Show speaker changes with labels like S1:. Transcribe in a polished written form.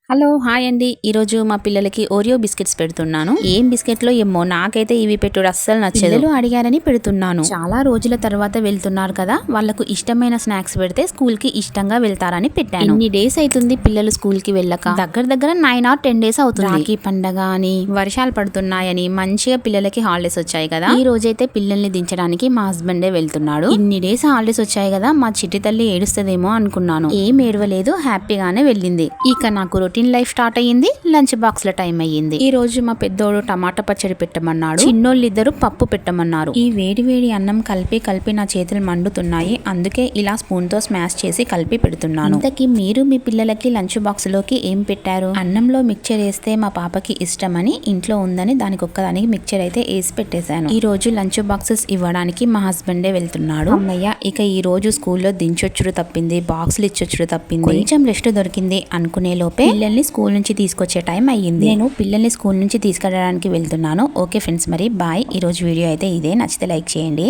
S1: Hello hi అండి. ఈరోజు మా పిల్లలకి ఓరియో బిస్కెట్స్ పెడుతున్నాను. ఏం బిస్కెట్లో ఏమో నాకైతే ఇవి పెట్టుడు అస్సలు నచ్చదు. పిల్లలు అడిగారని పెడుతున్నాను. చాలా రోజుల తర్వాత వెళ్తున్నారు కదా, వాళ్ళకు ఇష్టమైన స్నాక్స్ పెడితే స్కూల్ కి ఇష్టంగా వెళ్తారని పెట్టాను. ఇన్ని డేస్ అవుతుంది పిల్లలు స్కూల్ కి వెళ్ళక. దగ్గర 9 or 10 days అవుతుంది. రాఖీ పండగ అని, వర్షాలు పడుతున్నాయని మంచిగా పిల్లలకి హాలిడేస్ వచ్చాయి కదా. ఈ రోజైతే పిల్లల్ని దించడానికి మా హస్బెండే వెళ్తున్నాడు. ఇన్ని డేస్ హాలిడేస్ వచ్చాయి కదా, మా చిట్టి తల్లి ఏడుస్తుందేమో అనుకున్నాను. ఏం ఏడవలేదు, హ్యాపీగానే వెళ్ళింది. ఇక నాకు రొటీన్ లైఫ్ స్టార్ట్ అయ్యింది. లంచ్ బాక్స్ ల టైం అయ్యింది. ఈ రోజు మా పెద్దోడు టమాటా పచ్చడి పెట్టమన్నాడు. చిన్నోళ్ళిద్దరు పప్పు పెట్టమన్నారు. ఈ వేడి అన్నం కలిపి నా చేతులు మండుతున్నాయి. అందుకే ఇలా స్పూన్ తో స్మాష్ చేసి కలిపి పెడుతున్నాను. ఇంతకీ మీరు మీ పిల్లలకి లంచ్ బాక్స్ లోకి ఏం పెట్టారు? అన్నంలో మిక్చర్ వేస్తే మా పాపకి ఇష్టమని ఇంట్లో ఉందని దానికి ఒక్కదానికి మిక్చర్ అయితే వేసి పెట్టేశాను. ఈ రోజు లంచ్ బాక్సెస్ ఇవ్వడానికి మా హస్బెండే వెళ్తున్నాడు. అమ్మయ్య, ఇక ఈ రోజు స్కూల్లో దించొచ్చుడు తప్పింది, బాక్సులు ఇచ్చొచ్చుడు తప్పింది, కొంచెం రెస్ట్ దొరికింది అనుకునే లోపే పిల్లల్ని స్కూల్ నుంచి తీసుకొచ్చే టైం అయ్యింది. నేను పిల్లల్ని స్కూల్ నుంచి తీసుకెళ్ళడానికి వెళ్తున్నాను. ఓకే ఫ్రెండ్స్, మరి బాయ్. ఈ రోజు వీడియో అయితే ఇదే. నచ్చితే లైక్ చేయండి.